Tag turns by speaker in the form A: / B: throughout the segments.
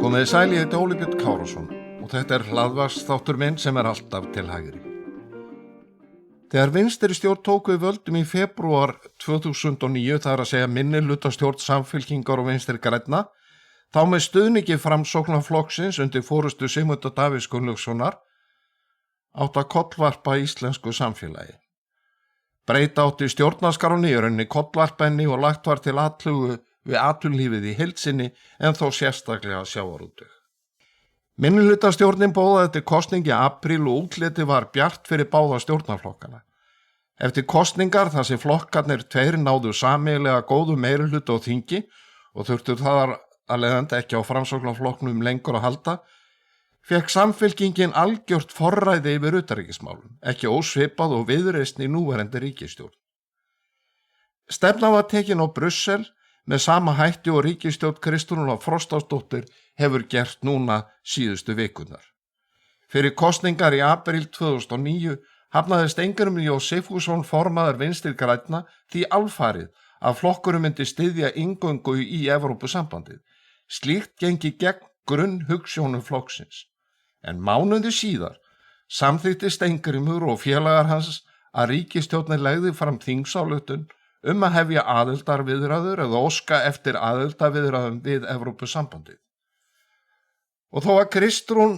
A: Komiði sæl, ég heiti Óli Björn Kárason og þetta hlaðvarpsþáttur minn sem alltaf til hægri. Þegar vinstri stjórn tók við völdum í febrúar 2009, það að segja minnihlutastjórn Samfylkingar og Vinstri grænna, þá með stuðningi Framsóknarflokksins undir forystu Sigmundar Davíðs Gunnlaugssonar átt að kollvarpa íslensku samfélagi. Breyta átti stjórnarskránni í rauninni kollvarpenni og lagt var til athugu við atvinnulífið í heild sinni en þó sérstaklega sjávarútveg. Minnihlutastjórnin boðaði til kosningi í apríl og útlitið var bjart fyrir báða stjórnarflokkana. Eftir kosningar þar sem flokkarnir tveir náðu sameiginlega góðu meirihluta á þingi og þurftu þar að leiðandi ekki á Framsóknarflokknum lengur að halda, fekk Samfylkingin algjört forræði yfir utanríkismálum, ekki ósvipað og viðreisn í núverandi ríkisstjórn. Stefna var tekin á Brussel með sama hætti og ríkisstjórn Kristrúnar Frostadóttur hefur gert núna síðustu vikurnar. Fyrir kosningar í apríl 2009 hafnaði Steingrímur J. Sigfússon formaður Vinstri grænna því alfarið að flokkurinn myndi styðja inngöngu í Evrópusambandið. Slíkt gengi gegn grunnhugsjónum flokksins. En mánuði síðar samþykkti Steingrímur og félagar hans að ríkisstjórnin legði fram þingsályktun að hefja aðildarviðræður eða óska eftir aðildarviðræðum við Evrópusambandið. Og þó að Kristrún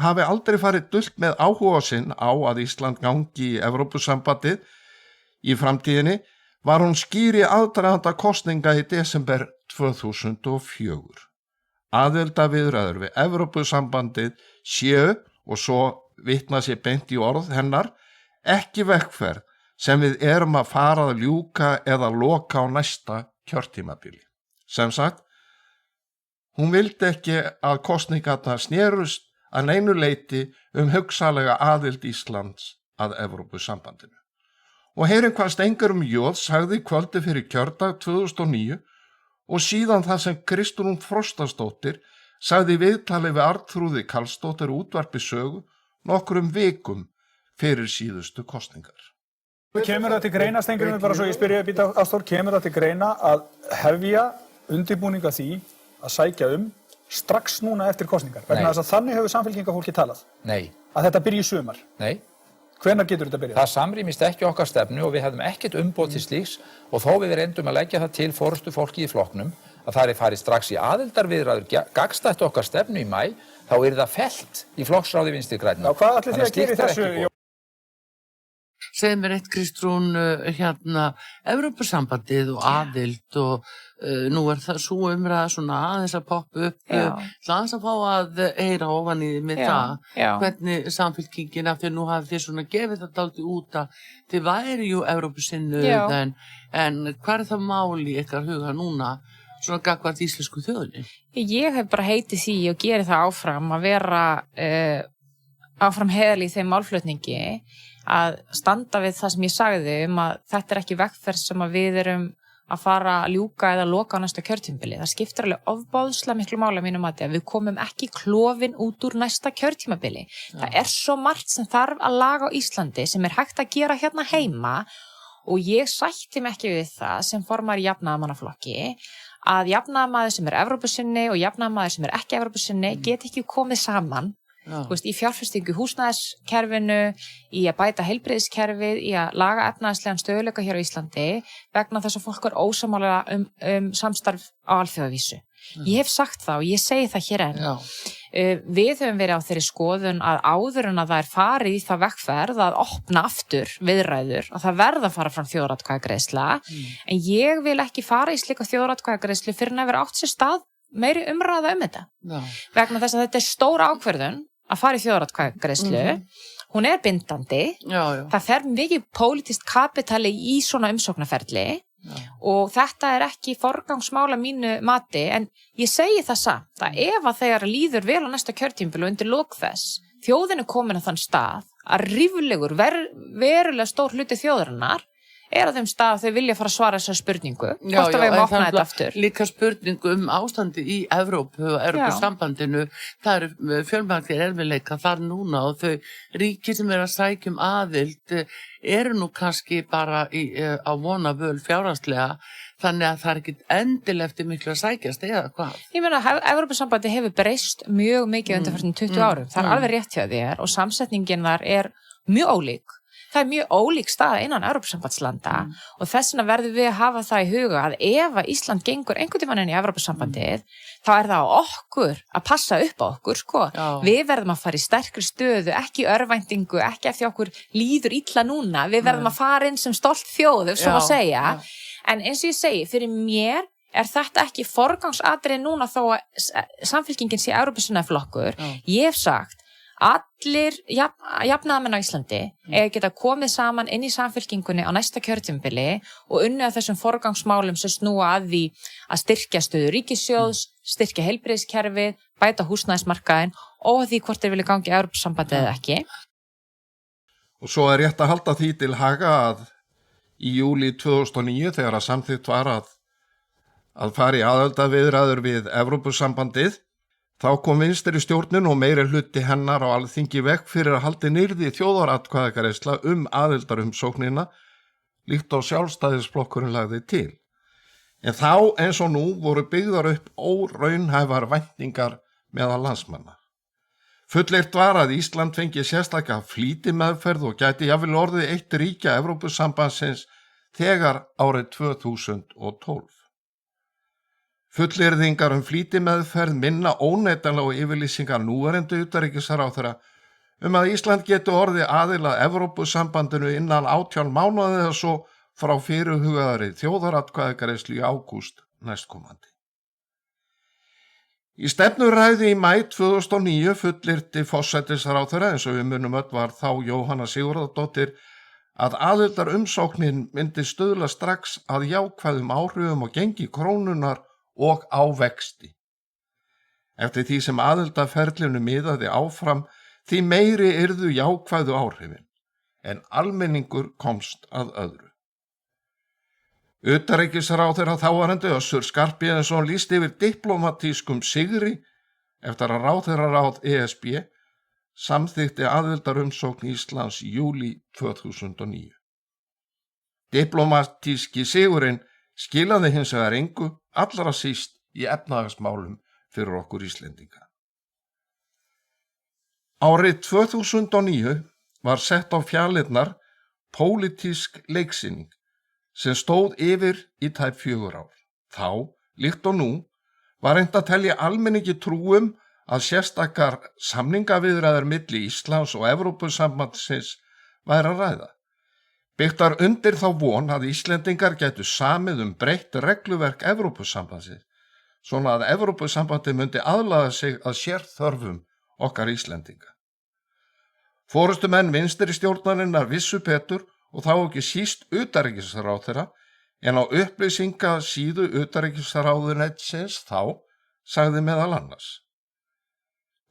A: hafi aldrei farið dult með áhuga sinn á að Ísland gangi í Evrópusambandið í framtíðinni, var hún skýr í aðdraganda kosninga í desember 2004. Aðildarviðræður við Evrópusambandið séu, og svo vitna sér beint í orð hennar, ekki vegferð sem við erum að fara að ljúka eða loka á næsta kjörtímabili. Sem sagt, hún vildi ekki að kosningarnar snerust að neinu leyti hugsanlega aðild Íslands að Evrópusambandinu. Og heyrim hvað Steingrímur J. sagði kvöldi fyrir kjördag 2009 og síðan það sem Kristrún Frostadóttir sagði í viðtali við Arnþrúði Karlsdóttur útvarpi Sögu nokkrum vikum fyrir síðustu kosningar.
B: Kemur það til greina, Steingrímur, bara svo ég spyrja býta Ástþór, kemur það til greina að hefja undirbúninga því að sækja strax núna eftir kosningar? Vegna þess að þannig hefur Samfylkingarfólki talað.
C: Nei.
B: Að þetta byrji í sumar.
C: Nei.
B: Hvenær getur þetta byrjað?
C: Það samrýmist ekki okkar stefnu og við hefðum ekkert umboð til slíks og þó við reyndum að leggja það til forystu fólki í flokknum að það farið strax í aðildarviðræður gagnstætt okkar stefnu í maí, þá það fellt í flokksráði Vinstri grænna.
B: Já, hvað ætlið þið að gera í þessu?
D: Segð mér eitt, Kristrún, Evrópusambandið og aðild og nú það svo umræða svona aðeins að poppa upp, aðeins að fá að heyra ofan í með hvernig Samfylkingin, af því nú hafið þið svona gefið þetta dálítið út að þið væri jú Evrópusinnuð en hvað það máli í ykkar huga núna svona gagnvart íslensku þjóðinni?
E: Ég hef bara heitið því og gerið það áfram að vera áfram heiðarleg í þeim málflutningi að standa við það sem ég sagði að þetta ekki vegferð sem að við erum að fara að ljúka eða loka á næsta kjörtímabili. Það skiptir alveg ofboðslega miklu máli að mínum mati að við komum ekki klofin út úr næsta kjörtímabili. Það svo margt sem þarf að laga á Íslandi sem hægt að gera hérna heima og ég sætti mig ekki við það sem formar í jafnaðarmannaflokki að jafnaðarmaður sem Evrópusinni og jafnaðarmaður sem ekki Evrópusinni get ekki komið saman. Í fjárfestingu húsnæðiskerfinu, í að bæta heilbrigðiskerfið, í að laga efnahagslegan stöðugleika hér á Íslandi vegna þess að fólk ósammála samstarf á alþjóðavísu. Ég hef sagt það og ég segi það hér enn. Við höfum verið á þeirri skoðun að áður en að það farið í það vegferð að opna aftur viðræður, að það verða að fara fram þjóðaratkvæðagreiðsla, en ég vil ekki fara í slíka þjóðaratkvæðagreiðslu fyrr en að vera átt sér stað meiri umræða þetta. Vegna þess að þetta stór ákvörðun að fara í þjóðaratkvæðagreiðslu, hún bindandi, það fer mikið pólitískt kapitali í svona umsóknarferli og þetta ekki forgangsmála mínu mati, en ég segi það samt að ef að þegar líður vel á næsta kjörtímabil og undir lok þess, þjóðin komin á þann stað að ríflegur, verulega stór hluti þjóðarinnar er á þeim stað að þau vilja fara að svara þessar spurningu, hvort að við erum opnað þetta aftur.
D: Líka spurningu ástandi í Evrópu og Evrópusambandinu, það eru fjölmargir erfiðleika þar núna og þau ríki sem að sækja aðild eru nú kannski bara á vona völ fjárhagslega, þannig að það er ekkit endilega eftir miklu að sækjast eða hvað.
E: Ég meina að Evrópusambandi hefur breyst mjög mikið undanfarnir 20 árum, það er alveg rétt hjá þér og samsetningin þar er mjög ólík. Það er mjög ólík staða innan Evrópusambandslanda og þess vegna verðum við að hafa það í huga að ef að Ísland gengur einhvern tímann inn í Evrópusambandið, þá er það á okkur að passa upp á okkur, sko. Við verðum að fara í sterkri stöðu, ekki örvæntingu, ekki eftir okkur líður illa núna. Við verðum að fara inn sem stolt þjóð, ef svo að segja. En eins og ég segi, fyrir mér er þetta ekki forgangsatriði núna þó að samfylkingin sé Evrópusinnaflokkur. Ég hef sagt allir jafnaðarmenn á Íslandi eiga geta komið saman inn í samfylkingunni á næsta kjörtímabili og unnið að þessum forgangsmálum sem snúa að því að styrkja stöðu ríkissjóðs, styrkja heilbrigðiskerfið, bæta húsnæðismarkaðinn og því hvort þeir vilja gangi í Evrópusambandið eða ekki.
A: Og svo er rétt að halda því til haga að í júlí 2009 þegar að samþykkt var að fara í aðildarviðræður við Evrópusambandið, þá kom vinstri stjórnin og meiri hluti hennar á Alþingi vekk fyrir að haldi nyrði þjóðaratkvæðagreiðsla aðildarumsóknina líkt á sjálfstæðisflokkurinn lagði til. En þá eins og nú voru byggðar upp óraunhæfar væntingar meðal landsmanna. Fullyrt var að Ísland fengi sérstaka flýtimeðferð og gæti jafnvel orðið eitt ríkja Evrópusambandsins þegar árið 2012. Fullyrðingar flýtimeðferð minna óneitanlega á yfirlýsingar núverandi utanríkisráðherra að Ísland geti orðið aðila að Evrópusambandinu innan 18 mánuði eða svo frá fyrirhugaðri þjóðaratkvæðagreiðslu í ágúst næstkomandi. Í stefnuræðu í maí 2009 fullyrti forsætisráðherra, eins og við munum öll var þá Jóhanna Sigurðardóttir, að aðildarumsóknin myndi stuðla strax að jákvæðum áhrifum og gengi krónunar og á vexti. Eftir því sem aðildarferlinu miðaði áfram, því meiri yrðu jákvæðu áhrifin, en almenningur komst að öðru. Utanríkisráðherra þáverandi Össur Skarphéðinsson lýsti yfir diplómatískum sigri eftir að ráðherraráð ESB samþykkti aðildarumsókn Íslands í júlí 2009. Diplómatíski sigurinn skilaði hins vegar engu, allra síst í efnahagsmálum fyrir okkur Íslendinga. Árið 2009 var sett á fjalirnar pólitísk leiksýning sem stóð yfir í tæp 4 ár. Þá, líkt og nú, var reynt að telja almenningi trúum að sérstakar samningaviðræður milli Íslands og Evrópusambandsins væri að ræða. Byggtar undir þá von að Íslendingar gætu samið breytt regluverk Evrópusambandsins, svona að Evrópusambandið myndi aðlaga sig að sérþörfum okkar Íslendinga. Forystumenn vinstri stjórnarinnar vissu betur og þá ekki síst utanríkisráðherra, en á upplýsingasíðu utanríkisráðuneytisins þá sagði meðal annars: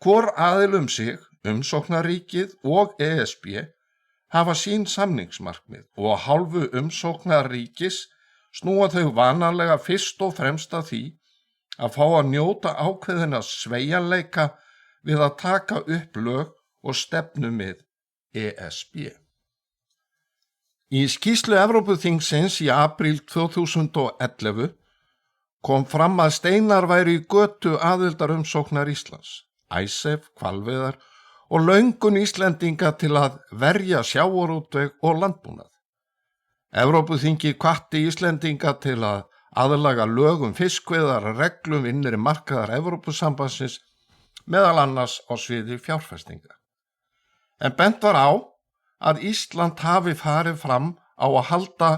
A: hvor aðilum sig, umsóknarríkið og ESB, hafa sín samningsmarkmið og á hálfu umsóknarríkis snúa þau vanalega fyrst og fremst að því að fá að njóta ákveðina sveigjanleika við að taka upp lög og stefnumið ESB. Í skýrslu Evrópuþingsins í apríl 2011 kom fram að steinar væru í götu aðildarumsóknar Íslands, Icesave, hvalveiðar og löngun Íslendinga til að verja sjávarútveg og landbúnað. Evrópuþingið hvatti Íslendinga til að aðlaga lögum fiskveiðar reglum innri markaðar Evrópusambandsins, meðal annars á sviði fjárfestinga. En bent var á að Ísland hafi farið fram á að halda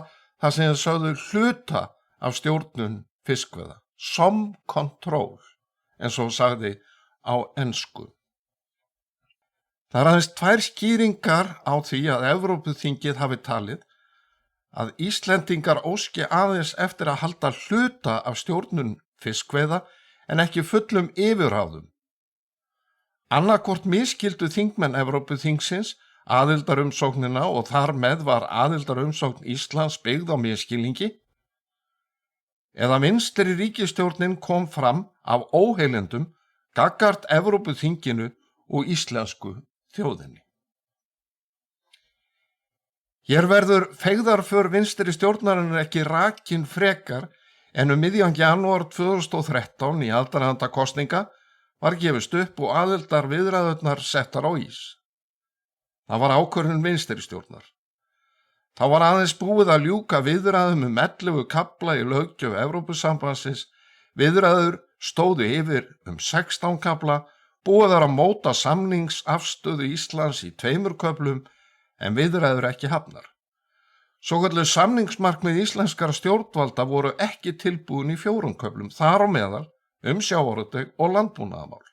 A: það sem þau sögðu hluta af stjórnun fiskveiða, some control, eins og sagði á ensku. Það er aðeins 2 skýringar á því að Evrópuþingið hafi talið að Íslendingar óski aðeins eftir að halda hluta af stjórnun fiskveiða en ekki fullum yfirráðum. Annaðhvort miskildu þingmenn Evrópuþingsins aðildarumsóknina og þar með var aðildarumsókn Íslands byggð á misskilningi, eða vinstri ríkisstjórnin kom fram af óheilindum gagnvart Evrópuþinginu og íslensku þjóðinni. Hér verður feigðarför vinstri stjórnarinnar ekki rakin frekar en miðjan janúar 2013 í aðdraganda kosninga var gefist upp og aðildarviðræðurnar settar á ís. Það var ákvörðun vinstri stjórnar. Þá var aðeins búið að ljúka viðræðum 11 kafla í löggjöf Evrópusambandsins. Viðræður stóðu yfir 16 kafla, búið að móta samningsafstöðu Íslands í 2 köflum en viðræður ekki hafnar. Svokölluð samningsmarkmið íslenskara stjórnvalda voru ekki tilbúin í 4 köflum, þar á meðal sjávarútveg og landbúnaðarmál.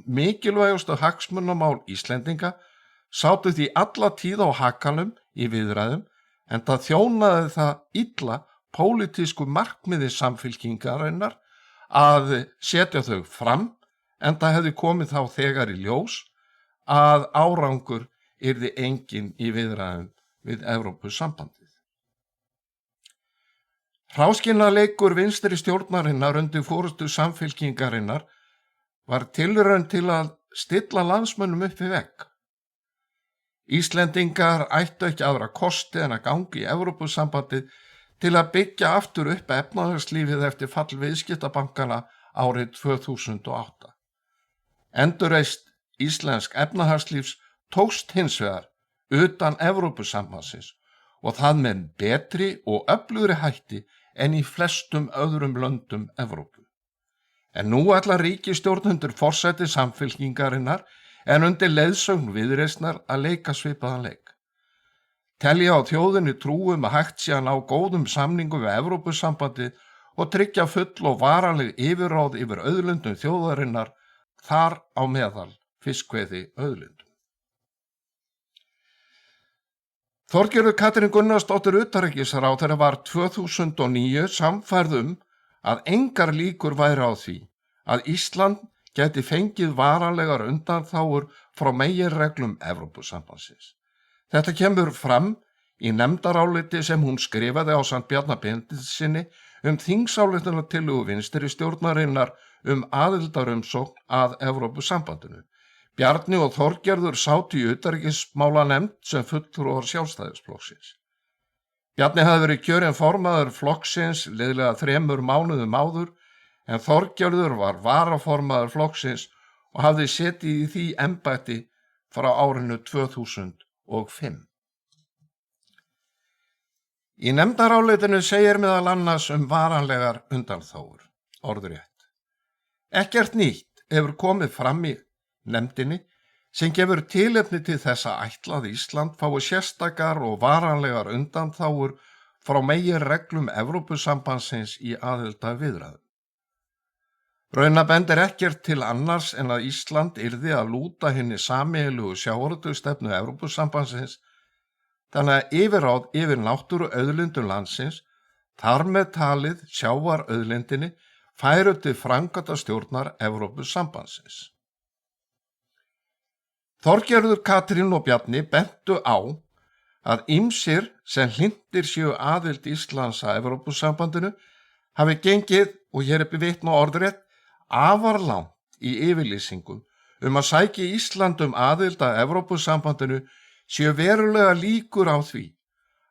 A: Mikilvægustu hagsmunamál Íslendinga sátu því alla tíð á hakanum í viðræðum en það þjónaði það illa pólitísku markmiði samfylkingarinnar að setja þau fram en það hefði komið þá þegar í ljós að árangur yrði enginn í viðræðum við Evrópusambandið. Hráskinnarleikur vinstri stjórnarinnar undir forystu samfylkingarinnar var tilraun til að stilla landsmönnum upp við vegg. Íslendingar ættu ekki aðra kosti en að ganga í Evrópusambandið til að byggja aftur upp efnahagslífið eftir fall viðskiptabankana árið 2008. Endurreist íslensk efnahagslífs tókst hins vegar utan Evrópusambandsins og það með betri og öflugri hætti en í flestum öðrum löndum Evrópu. En nú ætla ríkisstjórnundur forsæti samfylkingarinnar en undir leiðsögn Viðreisnar að leika svipaðan leik. Telja á þjóðinni trúum að hægt sé að ná góðum samningum við Evrópusambandið og tryggja full og varanleg yfirráð yfir auðlindum þjóðarinnar, þar á meðal fiskveiði auðlindum. Þorgerður Katrín Gunnarsdóttir utanríkisráðherra var 2009 sannfærð að engar líkur væri á því að Ísland gæti fengið varanlegar undanþágur frá meginreglum Evrópusambandsins. Þetta kemur fram í nefndaráliti sem hún skrifaði ásamt Bjarna Benediktssyni þingsályktunartillögu vinstri stjórnarinnar aðildarumsókn að Evrópusambandinu. Bjarni og Þorgerður sátu í utanríkismálanefnd sem fulltrúar Sjálfstæðisflokksins. Bjarni hafði verið kjörinn formaður flokksins liðlega 3 mánuðum áður en Þorgerður var varaformaður flokksins og hafði setið í því embætti frá árinu 2005. Í nefndarálitinu segir meðal annars varanlegar undanþágur, orðrétt. Ekkert nýtt hefur komið fram í nefndinni sem gefur tilefni til þess að ætla að Ísland fái sérstakar og varanlegar undanþágur frá meginreglum Evrópusambandsins í aðildarviðræðum. Raunar bendir ekkert til annars en að Ísland yrði að lúta hinni sameiginlegu sjávarútvegsstefnu Evrópusambandsins, þannig að yfirráð yfir náttúru auðlindum landsins, þar með talið sjávarauðlindinni, færu til framkvæmdastjórnar Evrópusambandsins. Þorgerður Katrín og Bjarni bentu á að ýmsir sem hlynntir séu aðild Íslands að Evrópusambandinu hafi gengið, og hér er vitnað orðrétt, afar langt í yfirlýsingum að sækja Ísland aðild að Evrópusambandinu séu verulega líkur á því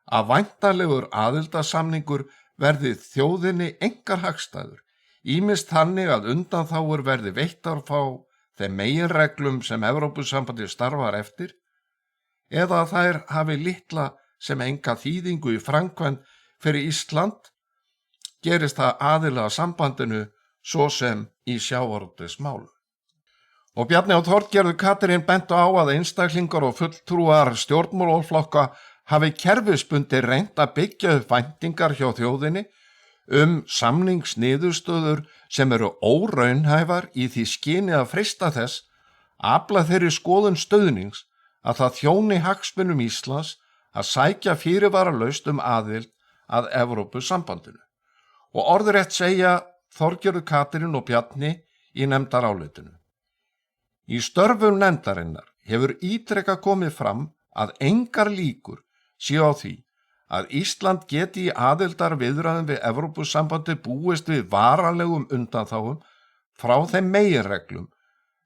A: að væntanlegur aðildarsamningur verði þjóðinni einkar hagstæður, ýmist þannig að undanþágur verði veittar frá þeim meginreglum sem Evrópusambandið starfar eftir, eða að þær hafi litla sem enga þýðingu í framkvæmd fyrir Ísland, gerist það aðila að sambandinu svo sem í sjávarútvegsmálum. Og Bjarni og Þorgerður Katrín bentu á að einstaklingar og fulltrúar stjórnmálaflokka hafi kerfisbundi reynt að byggja upp væntingar hjá þjóðinni samningsniðurstöður sem eru óraunhæfar í því skyni að freista þess að afla þeirri skoðun stuðnings að það þjóni hagsmunum Íslands að sækja fyrirvaralaust aðild að Evrópusambandinu. Og orðrétt segja Þorgerður Katrín og Bjarni í nefndarálitinu. Í störfum nefndarinnar hefur ítrekað komið fram að engar líkur séu á því að Ísland geti í aðildarviðræðum við Evrópusambandið búist við varanlegum undanþágum frá þeim meginreglum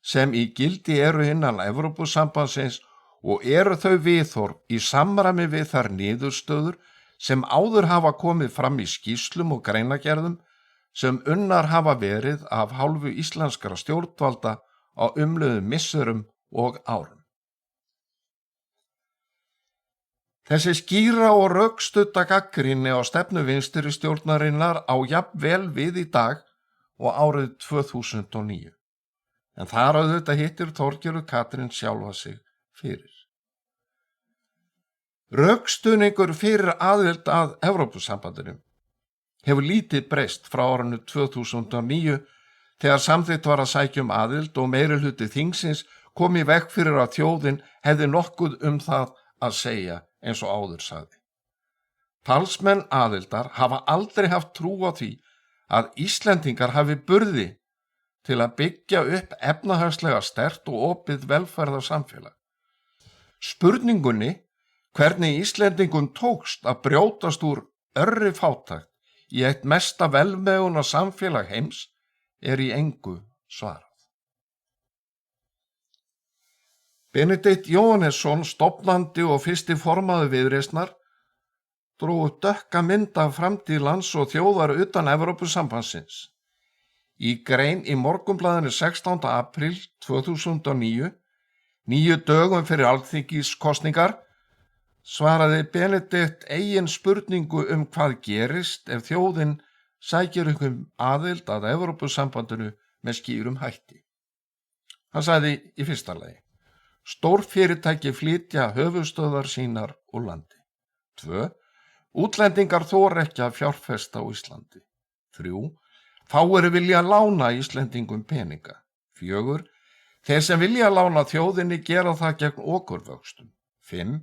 A: sem í gildi eru innan Evrópusambandsins og eru þau viðhorf í samræmi við þær niðurstöður sem áður hafa komið fram í skýrslum og greinagerðum sem unnar hafa verið af hálfu íslenskra stjórnvalda á umliðnum misserum og árum. Þessi skýra og rökstudda gagnrýni á stefnu vinstri stjórnarinnar á jafnvel við í dag og árið 2009. En þar auðvitað hittir Þorgerður Katrín sjálfa sig fyrir. Rökstuðningur fyrir aðild að Evrópusambandinu hefur lítið breyst frá árinu 2009 þegar samþykkt var að sækja aðild og meirihluti þingsins kom í veg fyrir að þjóðin hefði nokkuð það að segja eins og áður sagði. Talsmenn aðildar hafa aldrei haft trú á því að Íslendingar hafi burði til að byggja upp efnahagslega sterkt og opið velferðarsamfélag. Spurningunni hvernig Íslendingum tókst að brjótast úr örri fátækt í eitt mesta velmegunar samfélag heims í engu svarað. Benedikt Jóhannesson, stofnandi og fyrsti formaður Viðreisnar, dró upp dökka mynd af framtíð lands og þjóðar utan Evrópusambandsins. Í grein í Morgunblaðinu 16. apríl 2009, 9 dögum fyrir alþingiskosningar, svaraði Benedikt eigin spurningu hvað gerist ef þjóðin sækir aðild að Evrópusambandinu með skýrum hætti. Hann sagði í fyrsta lagi: Stórfyrirtæki flytja höfuðstöðvar sínar úr landi. 2. Útlendingar þora ekki að fjárfesta á Íslandi. 3. Fáir vilja lána Íslendingum peninga. 4. Þeir sem vilja lána þjóðinni gera það gegn okurvöxtum. 5.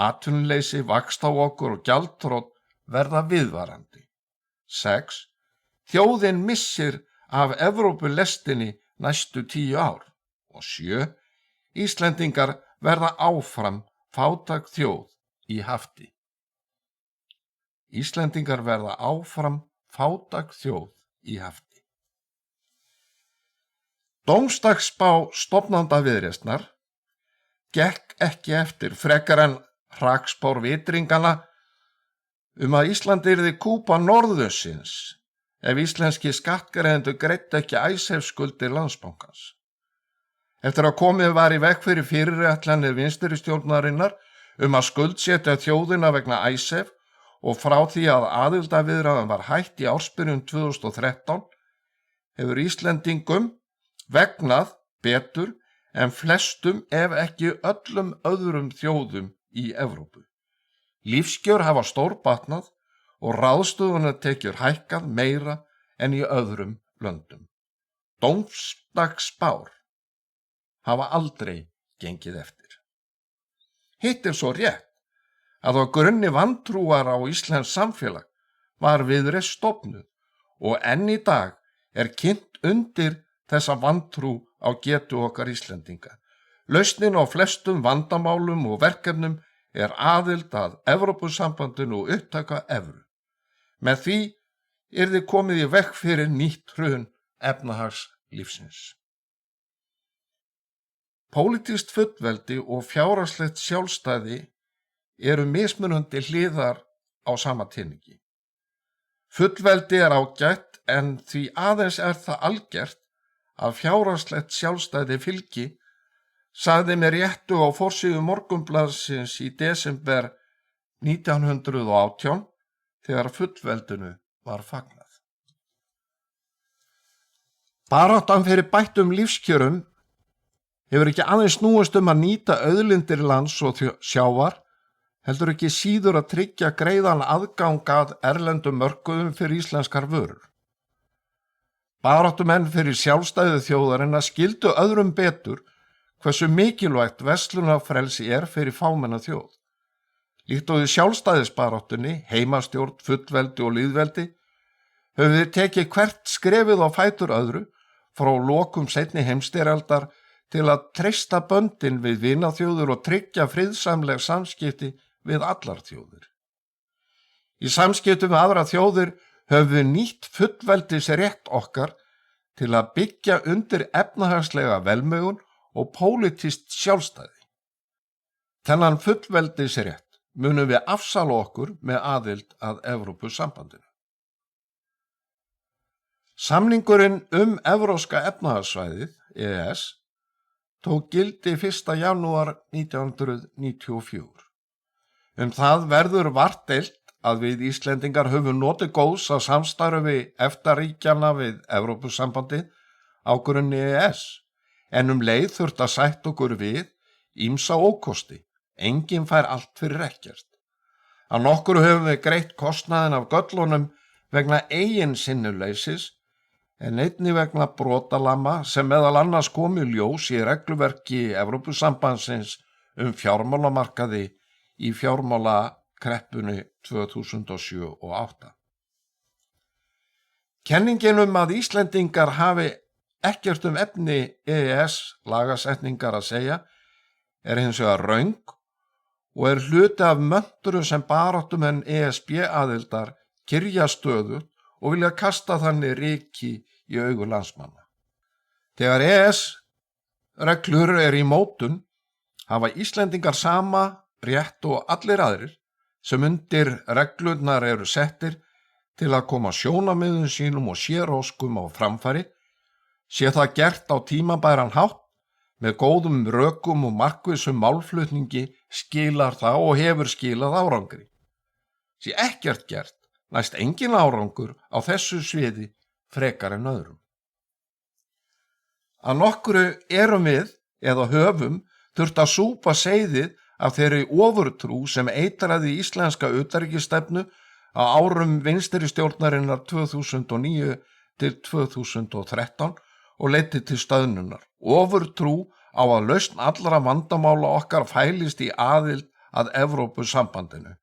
A: Atvinnuleysi, vaxtaokur og gjaldþrot verða viðvarandi. 6. Þjóðin missir af Evrópulestinni næstu 10 ár. Og 7. Íslendingar verða áfram fátæk þjóð í hafti. Íslendingar verða áfram fátæk þjóð í hafti. Dómsdagsspá stofnanda Viðreisnar gekk ekki eftir frekar en hrakspár vitringana að Ísland yrði Kúba norðursins ef íslenski skattgreiðendur greiddu ekki Icesave-skuldir Landsbankans. Eftir að komið var í veg fyrir fyrirætlanir vinstri stjórnarinnar að skuldsetja þjóðina vegna Icesave og frá því að aðildarviðræðum var hætt í ársbyrjun 2013 hefur Íslendingum vegnað betur en flestum ef ekki öllum öðrum þjóðum í Evrópu. Lífskjör hafa stórbatnað og ráðstöfunartekjur hækkað meira en í öðrum löndum. Dómsdagsspár hafa aldrei gengið eftir. Hitt svo rétt að á grunni vantrúar á íslenskt samfélag var Viðreisn stofnuð og enn í dag kynnt undir þessa vantrú á getu okkar Íslendinga. Lausnin á flestum vandamálum og verkefnum aðild að Evrópusambandinu og upptaka evru. Með því yrði komið í veg fyrir nýtt hrun efnahagslífsins. Pólitískt fullveldi og fjárhagslegt sjálfstæði eru mismunandi hliðar á sama teningi. Fullveldi ágætt en því aðeins það algert að fjárhagslegt sjálfstæði fylgi, sagði mér réttu á forsíðu Morgunblaðsins í desember 1918 þegar fullveldinu var fagnað. Baráttan fyrir bættum lífskjörum hefur ekki aðeins snúist að nýta auðlindir lands og sjávar, heldur ekki síður að tryggja greiðan aðgang að erlendum mörkuðum fyrir íslenskar vörur. Baráttumenn fyrir sjálfstæði þjóðarinnar skildu öðrum betur hversu mikilvægt verslunarfrelsi fyrir fámenna þjóð. Líkt og í sjálfstæðisbaráttunni, heimastjórn, fullveldi og lýðveldi, höfum við tekið hvert skrefið á fætur öðru frá lokum seinni heimsstyrjaldar til að treysta böndin við vinaþjóðir og tryggja friðsamleg samskipti við allar þjóðir. Í samskiptum við aðra þjóðir höfum við nýtt fullveldis rétt okkar til að byggja undir efnahagslega velmegun og pólitískt sjálfstæði. Þennan fullveldis rétt munum við afsala okkur með aðild að Evrópusambandinu. Samningurinn Evrópska efnahagssvæðið, EES, tók gildi 1. janúar 1994. Það verður vart deilt að við Íslendingar höfum notið góðs að samstarfi EFTA-ríkjanna við Evrópusambandið á grunni EES, en leið þurft að sætta okkur við ýmsa ókosti. Enginn fær allt fyrir ekkert. Að nokkru höfum við greitt kostnaðinn af göllunum vegna eigin sinnuleysis, en einnig vegna brotalama sem meðal annars kom í ljós í regluverki Evrópusambandsins fjármálamarkaði í fjármálakreppunni 2007 og 2008. Kenningin að Íslendingar hafi ekkert efni EES lagasetningar að segja hins vegar röng og hluti af möntru sem baráttumenn ESB aðildar kyrja stöðugt og vilja kasta þannig ryki í augu landsmanna. Þegar EES-reglur í mótun hafa Íslendingar sama rétt og allir aðrir sem undir reglurnar eru settir til að koma sjónarmiðum sínum og séróskum á framfæri, sé það gert á tímabæran hátt með góðum rökum og markvissum málflutningi skilar það og hefur skilað árangri. Sé ekkert gert, næst engin árangur á þessu sviði frekar en öðrum. Að nokkru erum við, eða höfum, þurft að súpa seyðið af þeirri ofurtrú sem eitraði íslenska utanríkisstefnu á árum vinstri stjórnarinnar 2009 til 2013 og leiddi til stöðnunar. Ofurtrú á að lausn allra vandamála okkar fælist í aðild að Evrópusambandinu.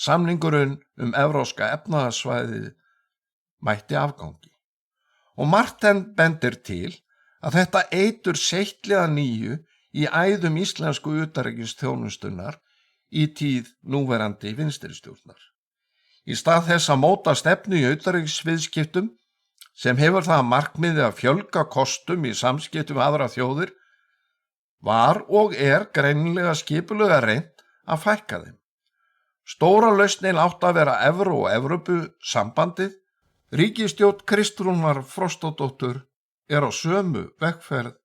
A: Samningurinn Evrópska efnahagssvæðið mætti afgangi. Og Marten bendir til að þetta eitur seittlega nýju í æðum íslensku utanríkisþjónustunnar í tíð núverandi vinstri stjórnar. Í stað þess að móta stefnu í utanríkisviðskiptum sem hefur það markmiði að fjölga kostum í samskiptum við aðra þjóðir, var og greinilega skipulega reynt að fækka þeim. Stóra lausnin átti að vera Evró og Evrópusambandið. Ríkisstjórn Kristrúnar Frostadóttur á sömu vegferð.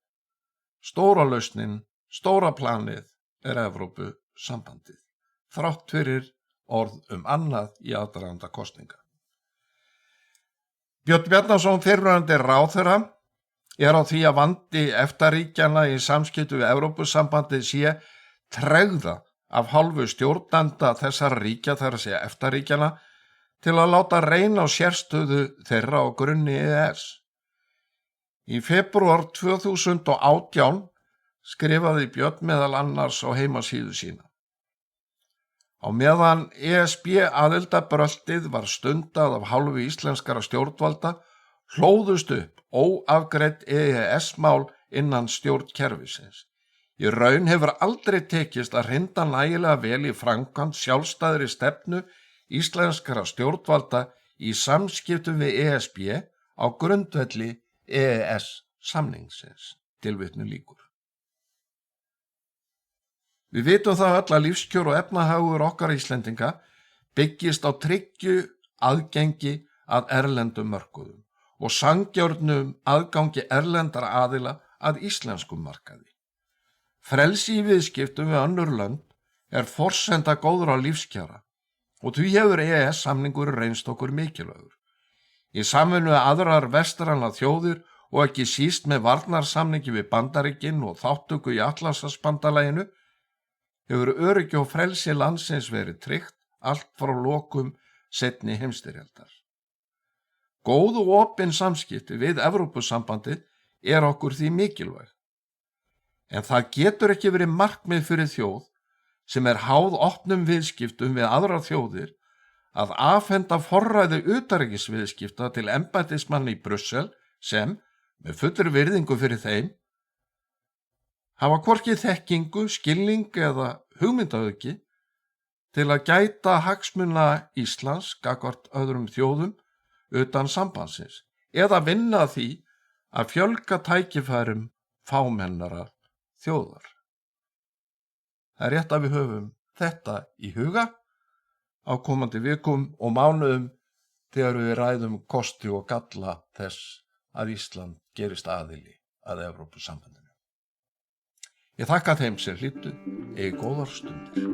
A: Stóra lausnin, stóra planið Evrópusambandið. Þrátt fyrir orð annað í aðdraganda kosninga. Björn Bjarnason, fyrrverandi ráðherra, á því að vandi EFTA-ríkjanna í samskiptum við Evrópusambandið sé tregða af hálfu stjórnanda þessara ríkja, þar að segja EFTA-ríkjanna, til að láta reyna á sérstöðu þeirra á grunni EES. Í febrúar 2018 skrifaði Björn meðal annars á heimasíðu sína. Á meðan ESB aðildabröltið var stundað af hálfu íslenskara stjórnvalda, hlóðust upp óafgreidd EES-mál innan stjórnkerfisins. Í raun hefur aldrei tekist að hrinda nægilega vel í framkvæmd sjálfstæðri stefnu íslenskara stjórnvalda í samskiptum við ESB á grundvelli EES-samningsins. Tilvitnun lýkur. Við vitum það öll að lífskjör og efnahagur okkar Íslendinga byggist á tryggju aðgengi að erlendum mörkuðum og sanngjarnum aðgangi erlendara aðila að íslenskum markaði. Frelsi í viðskiptum við önnur lönd forsenda góðra lífskjara og því hefur EES-samningur reynst okkur mikilvægur. Í samvinnu við aðrar vestrænar þjóðir og ekki síst með varnarsamningi við Bandaríkin og þátttöku í Atlantshafsbandalaginu hefur öryggi og frelsi landsins verið tryggt allt frá lokum seinni heimsstyrjaldar. Góð og opin samskipti við Evrópusambandið okkur því mikilvæg. En það getur ekki verið markmið fyrir þjóð sem háð opnum viðskiptum við aðrar þjóðir að afhenda forræði utanríkisviðskipta til embættismanna í Brussel sem, með fullri virðingu fyrir þeim, hafa hvorki þekkingu, skilning eða hugmyndaauki til að gæta hagsmuna Íslands gagnvart öðrum þjóðum utan sambandsins eða vinna að því að fjölga tækifærum fámennara þjóðar. Það er rétt að við höfum þetta í huga á komandi vikum og mánuðum þegar við ræðum kosti og galla þess að Ísland gerist aðili að Evrópusambandinu. Ég þakka þeim sem hlýddu, eigi góðar stundir.